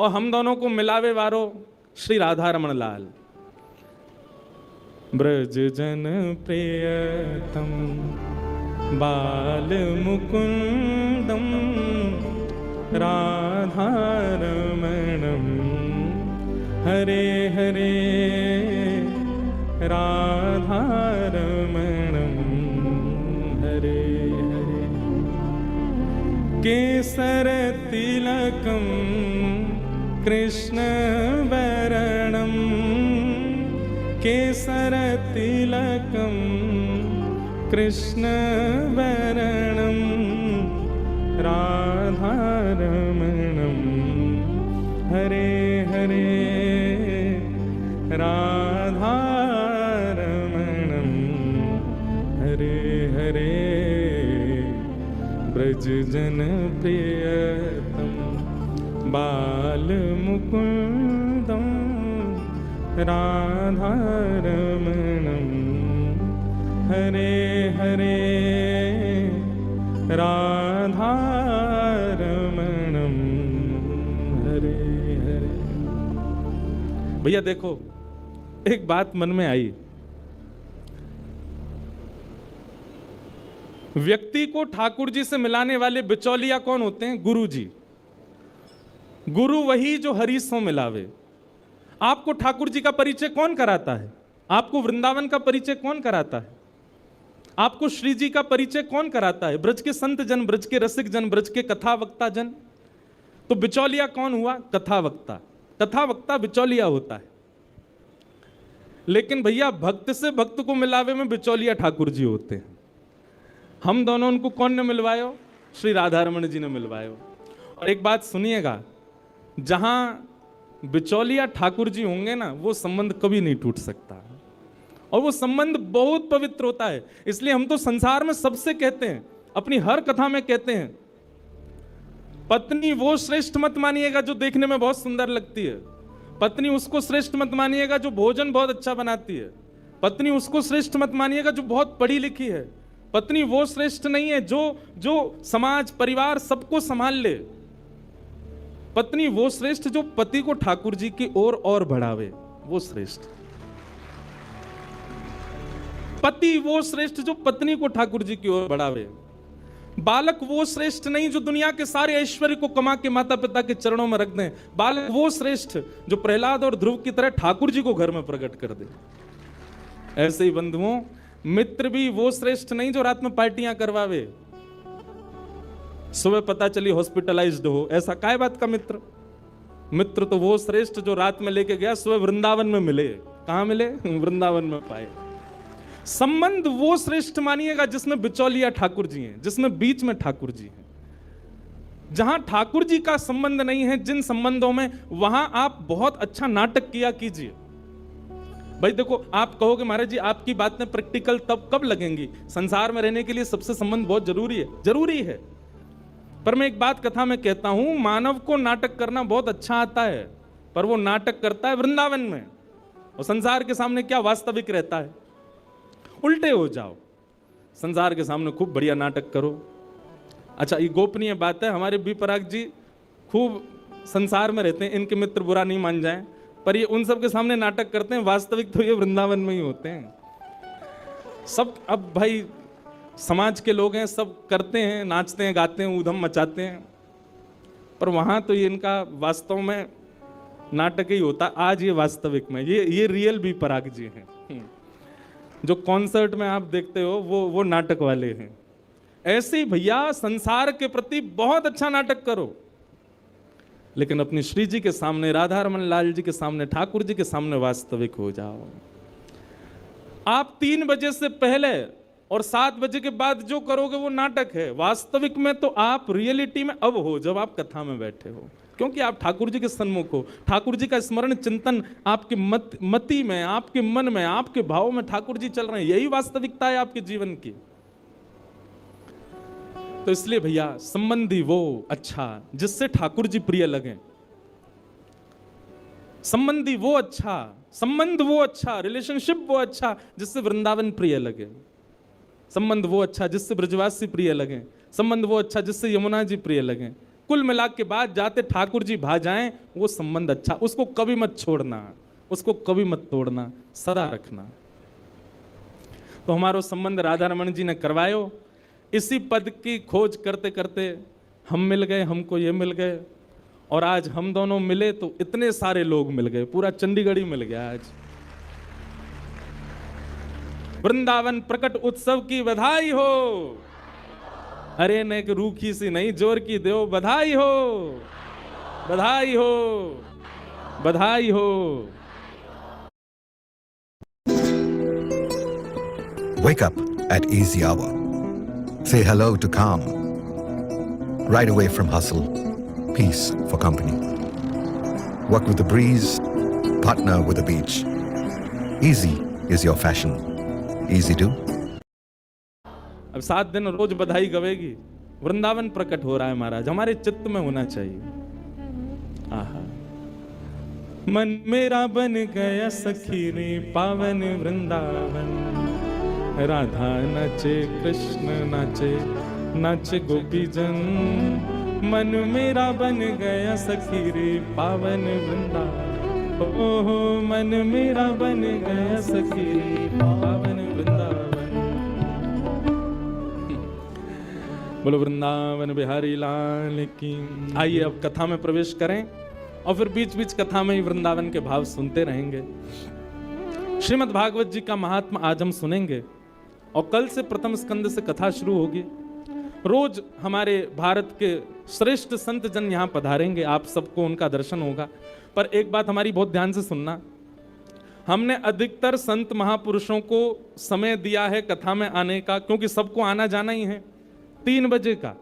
और हम दोनों को मिलावे वारो श्री राधा रमण लाल। ब्रज जन प्रियतम बाल मुकुंदम राधा रमणम हरे हरे राधा रमणम हरे हरे। केसर तिलकम कृष्ण वरणम केसर तिलकम कृष्ण वरणम राधा रमणम हरे हरे राधा रमणम हरे हरे। ब्रज जन प्रियतम बाल मुकुंदम राधा रमणम हरे हरे राधा रमणम हरे हरे। भैया देखो, एक बात मन में आई। व्यक्ति को ठाकुर जी से मिलाने वाले बिचौलिया कौन होते हैं? गुरु जी। गुरु वही जो हरि सो मिलावे। आपको ठाकुर जी का परिचय कौन कराता है? आपको वृंदावन का परिचय कौन कराता है? आपको श्री जी का परिचय कौन कराता है? ब्रज के संत जन, ब्रज के रसिक जन, ब्रज के कथा वक्ता जन। तो बिचौलिया कौन हुआ? कथा वक्ता। कथा वक्ता बिचौलिया होता है। लेकिन भैया भक्त से भक्त को मिलावे में बिचौलिया ठाकुर जी होते हैं। हम दोनों उनको कौन ने मिलवायो? श्री राधा रमण जी ने मिलवायो। और एक बात सुनिएगा, जहां बिचौलिया ठाकुर जी होंगे ना, वो संबंध कभी नहीं टूट सकता और वो संबंध बहुत पवित्र होता है। इसलिए हम तो संसार में सबसे कहते हैं, अपनी हर कथा में कहते हैं, पत्नी वो श्रेष्ठ मत मानिएगा जो देखने में बहुत सुंदर लगती है। पत्नी उसको श्रेष्ठ मत मानिएगा जो भोजन बहुत अच्छा बनाती है। पत्नी उसको श्रेष्ठ मत मानिएगा जो बहुत पढ़ी लिखी है। पत्नी वो श्रेष्ठ नहीं है जो समाज परिवार सबको संभाल ले। पत्नी वो श्रेष्ठ जो पति को ठाकुर जी की ओर और बढ़ावे, वो श्रेष्ठ। पति वो श्रेष्ठ जो पत्नी को ठाकुर जी की ओर बढ़ावे। बालक वो श्रेष्ठ नहीं जो दुनिया के सारे ऐश्वर्य को कमा के माता पिता के चरणों में रख दें। बालक वो श्रेष्ठ जो प्रहलाद और ध्रुव की तरह ठाकुर जी को घर में प्रकट कर दे। ऐसे ही बंधुओं, मित्र भी वो श्रेष्ठ नहीं जो रात में पार्टियां करवावे। सुबह पता चली हॉस्पिटलाइज्ड हो, ऐसा काय बात का मित्र? मित्र तो वो श्रेष्ठ जो रात में लेके गया, सुबह वृंदावन में मिले। कहां मिले? वृंदावन में पाए। संबंध वो श्रेष्ठ मानिएगा जिसमें बिचौलिया ठाकुर जी हैं, जिसमें बीच में ठाकुर जी हैं। जहां ठाकुर जी का संबंध नहीं है, जिन संबंधों में, वहां आप बहुत अच्छा नाटक किया कीजिए। भाई देखो, आप कहोगे महाराज जी आपकी बातें प्रैक्टिकल तब कब लगेंगी? संसार में रहने के लिए सबसे संबंध बहुत जरूरी है। जरूरी है, पर मैं एक बात कथा में कहता हूं, मानव को नाटक करना बहुत अच्छा आता है, पर वो नाटक करता है वृंदावन में, और संसार के सामने क्या वास्तविक रहता है? उल्टे हो जाओ, संसार के सामने खूब बढ़िया नाटक करो। अच्छा, ये गोपनीय बात है, हमारे बी पराग जी खूब संसार में रहते हैं, इनके मित्र बुरा नहीं मान जाएं, पर ये उन सब के सामने नाटक करते हैं, वास्तविक तो ये वृंदावन में ही होते हैं सब। अब भाई समाज के लोग हैं, सब करते हैं, नाचते हैं, गाते हैं, ऊधम मचाते हैं, पर वहां तो ये इनका वास्तव में नाटक ही होता। आज ये वास्तविक में ये रियल बी पराग जी हैं। जो कॉन्सर्ट में आप देखते हो वो नाटक वाले हैं। ऐसे ही भैया संसार के प्रति बहुत अच्छा नाटक करो, लेकिन अपनी श्री जी के सामने, राधा रमन लाल जी के सामने, ठाकुर जी के सामने वास्तविक हो जाओ। आप 3 बजे से पहले और 7 बजे के बाद जो करोगे वो नाटक है। वास्तविक में तो आप रियलिटी में अब हो, जब आप कथा में बैठे हो, क्योंकि आप ठाकुर जी के सन्मुख हो। ठाकुर जी का स्मरण चिंतन आपके मति में, आपके मन में, आपके भाव में ठाकुर जी चल रहे हैं। यही वास्तविकता है आपके जीवन की। तो इसलिए भैया, संबंधी वो अच्छा जिससे ठाकुर जी प्रिय लगे। संबंधी वो अच्छा, संबंध वो अच्छा, रिलेशनशिप वो अच्छा जिससे वृंदावन प्रिय लगे। संबंध वो अच्छा जिससे ब्रजवासी प्रिय लगे। संबंध वो अच्छा जिससे यमुना जी प्रिय लगे। कुल मिला के बाद जाते ठाकुर जी भा जाएं, वो संबंध अच्छा, उसको कभी मत छोड़ना, उसको कभी मत तोड़ना, सदा रखना। तो हमारो संबंध राधा रमन जी ने करवायो। इसी पद की खोज करते करते हम मिल गए, हमको ये मिल गए, और आज हम दोनों मिले तो इतने सारे लोग मिल गए, पूरा चंडीगढ़ ही मिल गया। आज वृंदावन प्रकट उत्सव की बधाई हो। अरे ने एक रूखी सी नहीं, जोर की दो बधाई हो, बधाई हो, बधाई हो। Wake up at easy hour. Say hello to calm. Ride away from hustle. Peace for company. Walk with the breeze. Partner with the beach. Easy is your fashion. Easy do. अब 7 दिन रोज बधाई गवेगी। वृंदावन प्रकट हो रहा है महाराज, हमारे चित्त में होना चाहिए। आहा, मन मेरा बन गया सखी रे पावन वृंदावन, राधा नाचे कृष्ण नाचे, नाचे गोपी जन। मन मेरा बन गया सखी रे पावन वृंदावन, ओहो मन मेरा बन गया सखी रे पावन वृंदावन। बोलो वृंदावन बिहारी लाल की। आइए अब कथा में प्रवेश करें और फिर बीच बीच कथा में ही वृंदावन के भाव सुनते रहेंगे। श्रीमद् भागवत जी का महात्मा आज हम सुनेंगे और कल से प्रथम स्कंद से कथा शुरू होगी। रोज हमारे भारत के श्रेष्ठ संत जन यहाँ पधारेंगे, आप सबको उनका दर्शन होगा। पर एक बात हमारी बहुत ध्यान से सुनना, हमने अधिकतर संत महापुरुषों को समय दिया है कथा में आने का, क्योंकि सबको आना जाना ही है 3 बजे का।